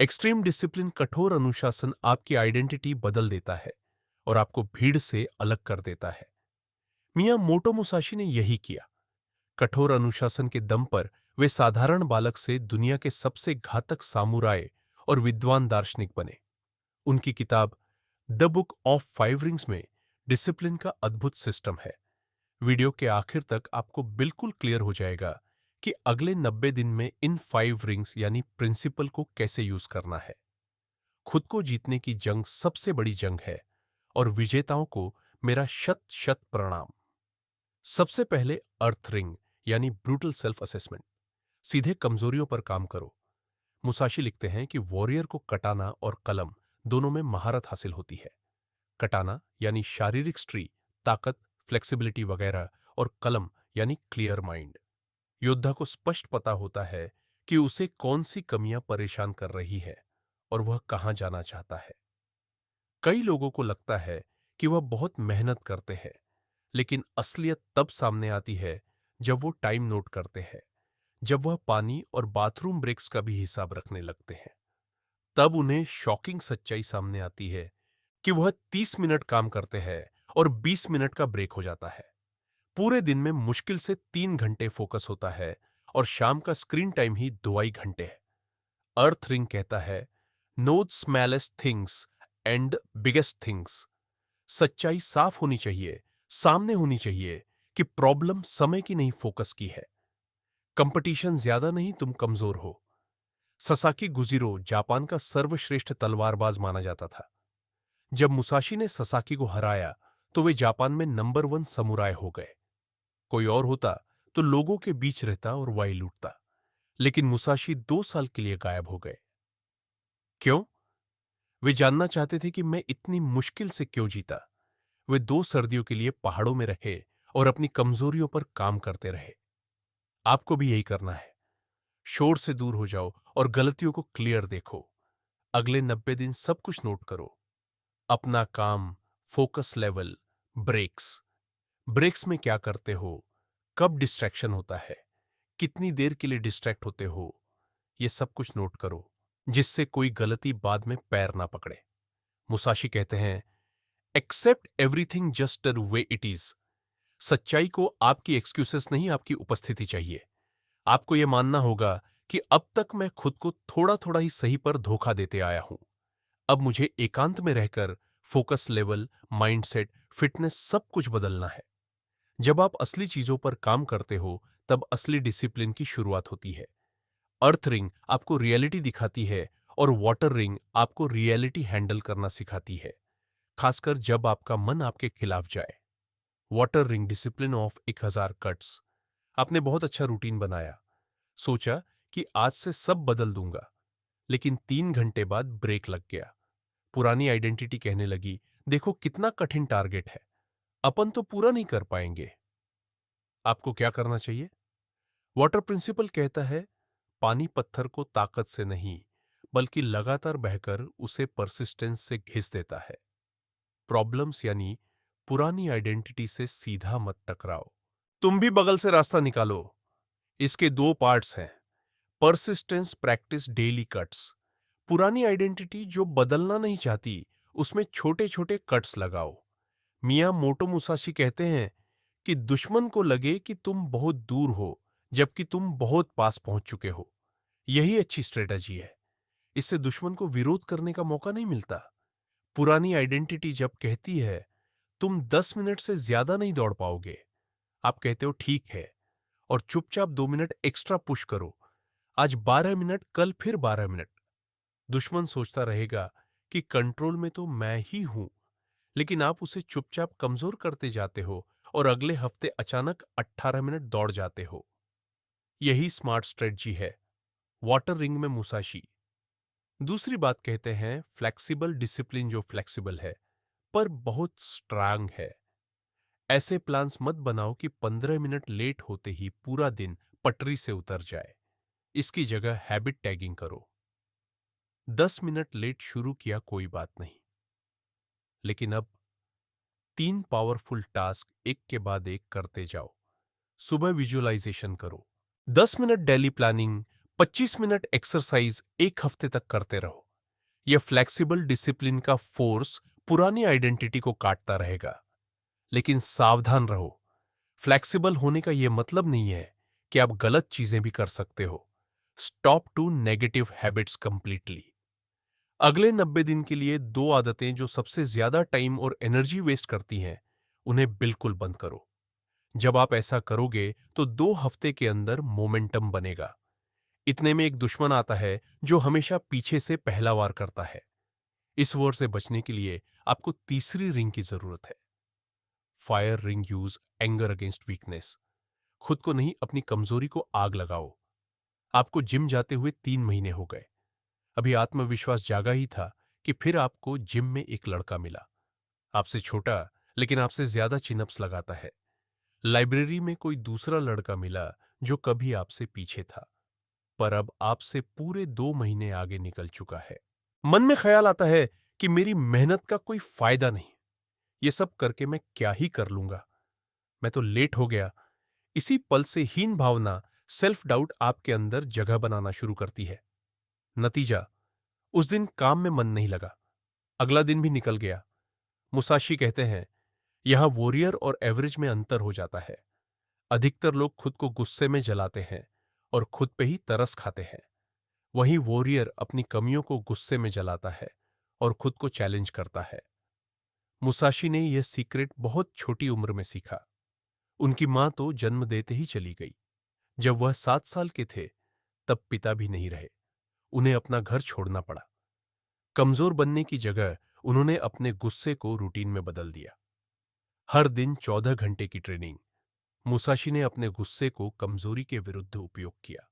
Extreme discipline, कठोर अनुशासन आपकी आइडेंटिटी बदल देता है और आपको भीड़ से अलग कर देता है। मिया मोटो मुसाशी ने यही किया। कठोर अनुशासन के दम पर वे साधारण बालक से दुनिया के सबसे घातक सामुराई और विद्वान दार्शनिक बने। उनकी किताब the book of five rings में डिसिप्लिन का अद्भुत सिस्टम है। वीडियो के आखिर तक आपको बिल्कुल क्लियर हो जाएगा कि अगले 90 दिन में इन 5 रिंग्स यानी प्रिंसिपल को कैसे यूज करना है। खुद को जीतने की जंग सबसे बड़ी जंग है और विजेताओं को मेरा शत शत प्रणाम। सबसे पहले अर्थ रिंग यानी ब्रूटल सेल्फ असेसमेंट। सीधे कमजोरियों पर काम करो। मुसाशी लिखते हैं कि वॉरियर को कटाना और कलम दोनों में महारत हासिल होती है। कटाना यानी शारीरिक स्ट्री, ताकत, फ्लेक्सिबिलिटी वगैरह, और कलम यानी क्लियर माइंड। योद्धा को स्पष्ट पता होता है कि उसे कौन सी कमियां परेशान कर रही है और वह कहां जाना चाहता है। कई लोगों को लगता है कि वह बहुत मेहनत करते हैं, लेकिन असलियत तब सामने आती है जब वो टाइम नोट करते हैं, जब वह पानी और बाथरूम ब्रेक्स का भी हिसाब रखने लगते हैं। तब उन्हें शॉकिंग सच्चाई सामने आती है कि वह 30 मिनट काम करते हैं और 20 मिनट का ब्रेक हो जाता है। पूरे दिन में मुश्किल से 3 घंटे फोकस होता है और शाम का स्क्रीन टाइम ही 2.5 घंटे है। अर्थ रिंग कहता है, know the smallest things and biggest things. सच्चाई साफ होनी चाहिए, सामने होनी चाहिए कि प्रॉब्लम समय की नहीं, फोकस की है। कंपटीशन ज्यादा नहीं, तुम कमजोर हो। ससाकी गुजिरो जापान का सर्वश्रेष्ठ तलवारबाज माना जाता था। जब मुसाशी ने ससाकी को हराया तो वे जापान में नंबर 1 समुराय हो गए। कोई और होता तो लोगों के बीच रहता और वाई लूटता, लेकिन मुसाशी 2 साल के लिए गायब हो गए। क्यों? वे जानना चाहते थे कि मैं इतनी मुश्किल से क्यों जीता। वे 2 सर्दियों के लिए पहाड़ों में रहे और अपनी कमजोरियों पर काम करते रहे। आपको भी यही करना है। शोर से दूर हो जाओ और गलतियों को क्लियर देखो। अगले 90 दिन सब कुछ नोट करो। अपना काम, फोकस लेवल, ब्रेक्स। ब्रेक्स में क्या करते हो, कब डिस्ट्रैक्शन होता है, कितनी देर के लिए डिस्ट्रैक्ट होते हो, ये सब कुछ नोट करो, जिससे कोई गलती बाद में पैर ना पकड़े। मुसाशी कहते हैं, accept everything just the way it is. सच्चाई को आपकी एक्सक्यूसेस नहीं, आपकी उपस्थिति चाहिए। आपको यह मानना होगा कि अब तक मैं खुद को थोड़ा थोड़ा ही सही पर धोखा देते आया हूं। अब मुझे एकांत में रहकर फोकस लेवल, माइंडसेट, फिटनेस सब कुछ बदलना है। जब आप असली चीजों पर काम करते हो तब असली डिसिप्लिन की शुरुआत होती है। अर्थ रिंग आपको रियलिटी दिखाती है और वाटर रिंग आपको रियलिटी हैंडल करना सिखाती है, खासकर जब आपका मन आपके खिलाफ जाए। Water ring discipline of 1000 cuts. आपने बहुत अच्छा रूटीन बनाया, सोचा कि आज से सब बदल दूंगा, लेकिन 3 घंटे बाद ब्रेक लग गया। पुरानी आइडेंटिटी कहने लगी, देखो कितना कठिन टारगेट है, अपन तो पूरा नहीं कर पाएंगे। आपको क्या करना चाहिए? वाटर प्रिंसिपल कहता है, पानी पत्थर को ताकत से नहीं बल्कि लगातार बहकर उसे परसिस्टेंस से घिस देता है। प्रॉब्लम्स यानी पुरानी आइडेंटिटी से सीधा मत टकराओ। तुम भी बगल से रास्ता निकालो। इसके 2 पार्ट्स हैं, परसिस्टेंस, प्रैक्टिस, डेली कट्स। पुरानी आइडेंटिटी जो बदलना नहीं चाहती, उसमें छोटे छोटे कट्स लगाओ। मिया मोटो मुसाशी कहते हैं कि दुश्मन को लगे कि तुम बहुत दूर हो जबकि तुम बहुत पास पहुंच चुके हो। यही अच्छी स्ट्रेटजी है। इससे दुश्मन को विरोध करने का मौका नहीं मिलता। पुरानी आइडेंटिटी जब कहती है तुम 10 मिनट से ज्यादा नहीं दौड़ पाओगे, आप कहते हो ठीक है, और चुपचाप 2 मिनट एक्स्ट्रा पुश करो। आज 12 मिनट, कल फिर 12 मिनट। दुश्मन सोचता रहेगा कि कंट्रोल में तो मैं ही हूं, लेकिन आप उसे चुपचाप कमजोर करते जाते हो और अगले हफ्ते अचानक 18 मिनट दौड़ जाते हो। यही स्मार्ट स्ट्रेटजी है। वाटर रिंग में मुसाशी। दूसरी बात कहते हैं, फ्लेक्सिबल डिसिप्लिन जो फ्लेक्सिबल है पर बहुत स्ट्रांग है। ऐसे प्लान्स मत बनाओ कि 15 मिनट लेट होते ही पूरा दिन पटरी से उतर जाए। इसकी जगह हैबिट टैगिंग करो। 10 मिनट लेट शुरू किया कोई बात नहीं, लेकिन अब 3 पावरफुल टास्क एक के बाद एक करते जाओ। सुबह विजुअलाइजेशन करो, 10 minute daily planning, 25 minute exercise एक हफ्ते तक करते रहो। यह फ्लेक्सिबल डिसिप्लिन का फोर्स पुरानी आइडेंटिटी को काटता रहेगा। लेकिन सावधान रहो, फ्लेक्सिबल होने का यह मतलब नहीं है कि आप गलत चीजें भी कर सकते हो। Stop two negative habits completely. अगले 90 दिन के लिए 2 आदतें जो सबसे ज्यादा टाइम और एनर्जी वेस्ट करती हैं, उन्हें बिल्कुल बंद करो। जब आप ऐसा करोगे तो 2 हफ्ते के अंदर मोमेंटम बनेगा। इतने में एक दुश्मन आता है जो हमेशा पीछे से पहला वार करता है। इस वॉर से बचने के लिए आपको तीसरी रिंग की जरूरत है। Fire ring use anger against weakness. खुद को नहीं, अपनी कमजोरी को आग लगाओ। आपको जिम जाते हुए 3 महीने हो गए। अभी आत्मविश्वास जागा ही था कि फिर आपको जिम में एक लड़का मिला, आपसे छोटा लेकिन आपसे ज्यादा चिनअप्स लगाता है। लाइब्रेरी में कोई दूसरा लड़का मिला जो कभी आपसे पीछे था, पर अब आपसे पूरे 2 महीने आगे निकल चुका है। मन में ख्याल आता है कि मेरी मेहनत का कोई फायदा नहीं, ये सब करके मैं क्या ही कर लूंगा, मैं तो लेट हो गया। इसी पल से हीन भावना, सेल्फ डाउट आपके अंदर जगह बनाना शुरू करती है। नतीजा, उस दिन काम में मन नहीं लगा, अगला दिन भी निकल गया। मुसाशी कहते हैं, यहां वॉरियर और एवरेज में अंतर हो जाता है। अधिकतर लोग खुद को गुस्से में जलाते हैं और खुद पे ही तरस खाते हैं। वहीं वॉरियर अपनी कमियों को गुस्से में जलाता है और खुद को चैलेंज करता है। मुसाशी ने यह सीक्रेट बहुत छोटी उम्र में सीखा। उनकी मां तो जन्म देते ही चली गई। जब वह 7 साल के थे तब पिता भी नहीं रहे, उन्हें अपना घर छोड़ना पड़ा। कमजोर बनने की जगह उन्होंने अपने गुस्से को रूटीन में बदल दिया। हर दिन 14 घंटे की ट्रेनिंग। मुसाशी ने अपने गुस्से को कमजोरी के विरुद्ध उपयोग किया।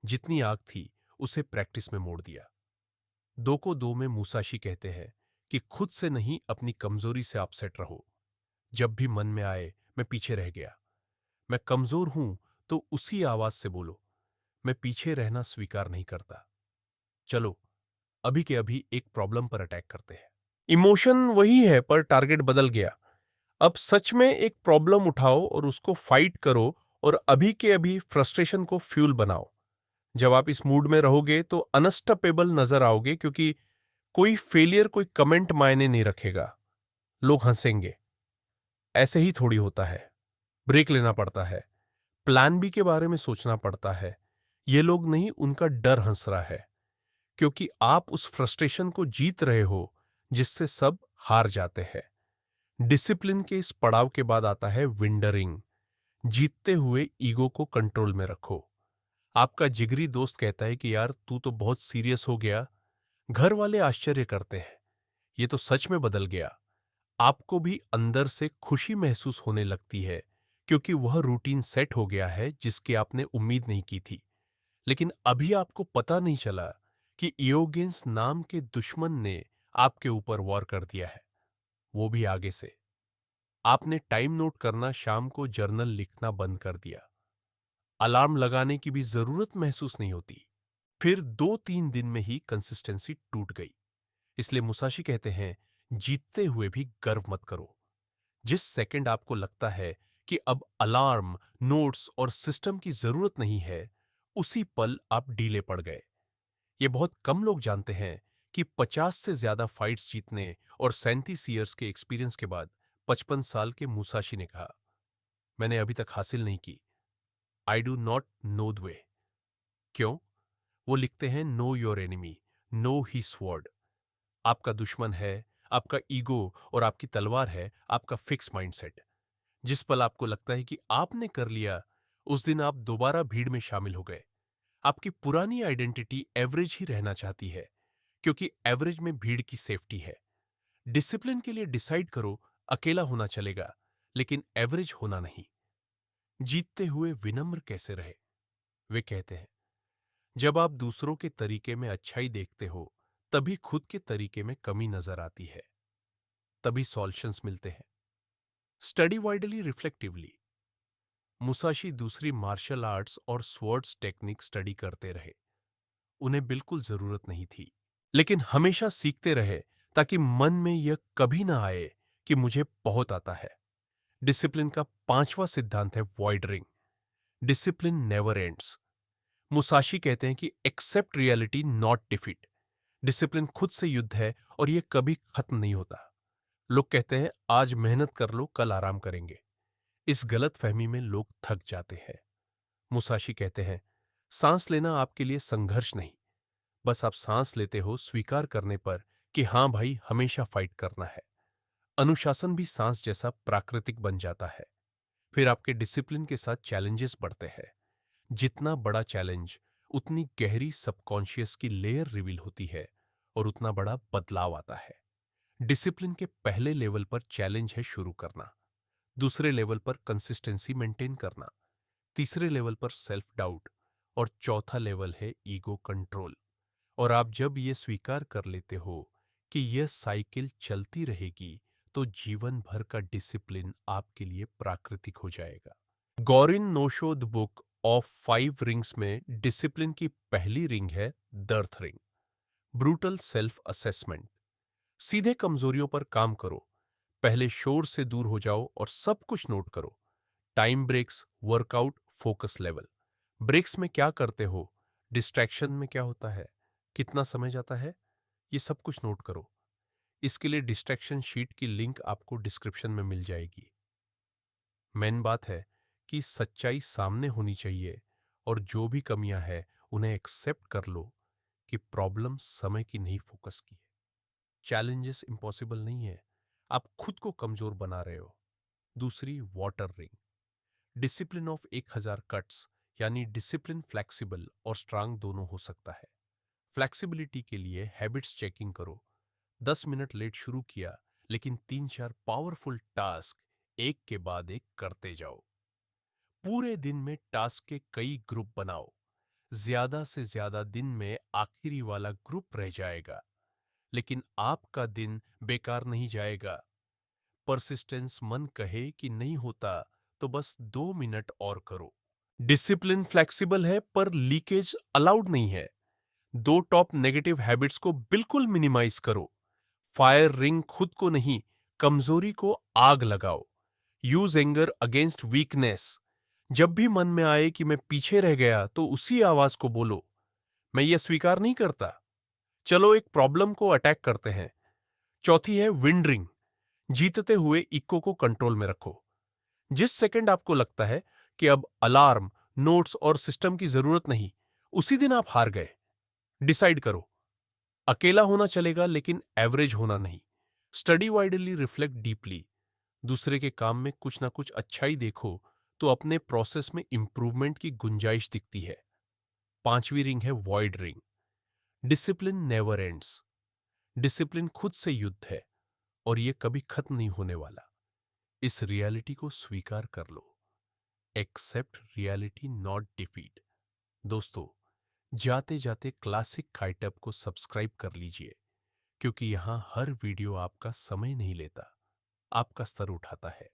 जितनी आग थी उसे प्रैक्टिस में मोड़ दिया। 2 को 2 में मुसाशी कहते हैं कि खुद से नहीं, अपनी कमजोरी से अपसेट रहो। जब भी मन में आए मैं पीछे रह गया, मैं कमजोर हूं, तो उसी आवाज से बोलो, मैं पीछे रहना स्वीकार नहीं करता। चलो अभी के अभी एक प्रॉब्लम पर अटैक करते हैं। इमोशन वही है पर टारगेट बदल गया। अब सच में एक प्रॉब्लम उठाओ और उसको फाइट करो और अभी के अभी फ्रस्ट्रेशन को फ्यूल बनाओ। जब आप इस मूड में रहोगे तो अनस्टॉपेबल नजर आओगे, क्योंकि कोई फेलियर, कोई कमेंट मायने नहीं रखेगा। लोग हंसेंगे। ऐसे ही थोड़ी होता है। ब्रेक लेना पड़ता है, प्लान बी के बारे में सोचना पड़ता है। ये लोग नहीं, उनका डर हंस रहा है, क्योंकि आप उस फ्रस्ट्रेशन को जीत रहे हो जिससे सब हार जाते हैं। डिसिप्लिन के इस पड़ाव के बाद आता है विंडरिंग। जीतते हुए ईगो को कंट्रोल में रखो। आपका जिगरी दोस्त कहता है कि यार तू तो बहुत सीरियस हो गया। घर वाले आश्चर्य करते हैं, ये तो सच में बदल गया। आपको भी अंदर से खुशी महसूस होने लगती है, क्योंकि वह रूटीन सेट हो गया है जिसकी आपने उम्मीद नहीं की थी। लेकिन अभी आपको पता नहीं चला कि इयोगेन्स नाम के दुश्मन ने आपके ऊपर वॉर कर दिया है, वो भी आगे से। आपने टाइम नोट करना, शाम को जर्नल लिखना बंद कर दिया। अलार्म लगाने की भी जरूरत महसूस नहीं होती। फिर 2-3 दिन में ही कंसिस्टेंसी टूट गई। इसलिए मुसाशी कहते हैं, जीतते हुए भी गर्व मत करो। जिस सेकंड आपको लगता है कि अब अलार्म, नोट्स और सिस्टम की जरूरत नहीं है, उसी पल आप ढीले पड़ गए। ये बहुत कम लोग जानते हैं कि 50 से ज्यादा फाइट्स जीतने और 37 ईयर्स के एक्सपीरियंस के बाद 55 साल के मुसाशी ने कहा, मैंने अभी तक हासिल नहीं की। I do not know the way. क्यों? वो लिखते हैं, know your enemy, know his sword. आपका दुश्मन है आपका ईगो, और आपकी तलवार है आपका फिक्स माइंडसेट। जिस पल आपको लगता है कि आपने कर लिया, उस दिन आप दोबारा भीड़ में शामिल हो गए। आपकी पुरानी आइडेंटिटी एवरेज ही रहना चाहती है, क्योंकि एवरेज में भीड़ की सेफ्टी है। डिसिप्लिन के लिए डिसाइड करो, अकेला होना चलेगा, लेकिन एवरेज होना नहीं। जीतते हुए विनम्र कैसे रहे? वे कहते हैं, जब आप दूसरों के तरीके में अच्छाई देखते हो, तभी खुद के तरीके में कमी नजर आती है, तभी सॉल्यूशंस मिलते हैं। Study widely रिफ्लेक्टिवली। मुसाशी दूसरी मार्शल आर्ट्स और स्वॉर्ड्स टेक्निक स्टडी करते रहे। उन्हें बिल्कुल जरूरत नहीं थी, लेकिन हमेशा सीखते रहे, ताकि मन में यह कभी ना आए कि मुझे बहुत आता है। डिसिप्लिन का 5वां सिद्धांत है void ring. Discipline never ends. Musashi कहते हैं कि accept reality not defeat. Discipline खुद से युद्ध है और यह कभी खत्म नहीं होता। लोग कहते हैं आज मेहनत कर लो, कल आराम करेंगे। इस गलत फहमी में लोग थक जाते हैं। मुसाशी कहते हैं सांस लेना आपके लिए संघर्ष नहीं, बस आप सांस लेते हो स्वीकार करने पर कि हां भाई हमेशा फाइट करना है। अनुशासन भी सांस जैसा प्राकृतिक बन जाता है। फिर आपके डिसिप्लिन के साथ चैलेंजेस बढ़ते हैं। जितना बड़ा चैलेंज उतनी गहरी सबकॉन्शियस की लेयर रिवील होती है और उतना बड़ा बदलाव आता है। डिसिप्लिन के पहले लेवल पर चैलेंज है शुरू करना, दूसरे लेवल पर कंसिस्टेंसी मेंटेन करना, तीसरे लेवल पर सेल्फ डाउट और चौथा लेवल है ईगो कंट्रोल। और आप जब ये स्वीकार कर लेते हो कि यह साइकिल चलती रहेगी तो जीवन भर का डिसिप्लिन आपके लिए प्राकृतिक हो जाएगा। गौरिन नोशो द बुक ऑफ 5 रिंग्स में डिसिप्लिन की पहली रिंग है दर्थ रिंग, ब्रूटल सेल्फ असेसमेंट। सीधे कमजोरियों पर काम करो, पहले शोर से दूर हो जाओ और सब कुछ नोट करो। Time breaks, workout, focus level. Breaks में क्या करते हो, डिस्ट्रैक्शन में क्या होता है, कितना समय जाता है, ये सब कुछ नोट करो। इसके लिए डिस्ट्रैक्शन शीट की लिंक आपको डिस्क्रिप्शन में मिल जाएगी। मेन बात है कि सच्चाई सामने होनी चाहिए और जो भी कमियां हैं उन्हें एक्सेप्ट कर लो कि प्रॉब्लम समय की नहीं, फोकस की है। चैलेंजेस इंपॉसिबल नहीं है, आप खुद को कमजोर बना रहे हो। दूसरी water ring, discipline of 1000 cuts, यानी डिसिप्लिन फ्लेक्सिबल और स्ट्रांग दोनों हो सकता है। फ्लेक्सिबिलिटी के लिए हैबिट्स चेकिंग करो। 10 मिनट लेट शुरू किया, लेकिन 3-4 पावरफुल टास्क एक के बाद एक करते जाओ। पूरे दिन में टास्क के कई ग्रुप बनाओ, ज्यादा से ज्यादा दिन में आखिरी वाला ग्रुप रह जाएगा, लेकिन आपका दिन बेकार नहीं जाएगा। परसिस्टेंस मन कहे कि नहीं होता तो बस 2 मिनट और करो। डिसिप्लिन फ्लेक्सिबल है पर लीकेज अलाउड नहीं है। 2 टॉप नेगेटिव हैबिट्स को बिल्कुल मिनिमाइज करो। फायर रिंग खुद को नहीं, कमजोरी को आग लगाओ। Use anger against weakness. जब भी मन में आए कि मैं पीछे रह गया तो उसी आवाज को बोलो, मैं यह स्वीकार नहीं करता। चलो एक प्रॉब्लम को अटैक करते हैं। चौथी है विंड रिंग, जीतते हुए इको को कंट्रोल में रखो। जिस सेकंड आपको लगता है कि अब अलार्म, नोट्स और सिस्टम की जरूरत नहीं, उसी दिन आप हार गए। डिसाइड करो, अकेला होना चलेगा लेकिन एवरेज होना नहीं। Study widely, reflect deeply. दूसरे के काम में कुछ ना कुछ अच्छाई देखो तो अपने प्रोसेस में इंप्रूवमेंट की गुंजाइश दिखती है। पांचवी रिंग है void ring, discipline never ends. Discipline खुद से युद्ध है और यह कभी खत्म नहीं होने वाला। इस रियलिटी को स्वीकार कर लो। Accept reality not defeat. दोस्तों, जाते जाते क्लासिक काइटअप को सब्सक्राइब कर लीजिए, क्योंकि यहां हर वीडियो आपका समय नहीं लेता, आपका स्तर उठाता है।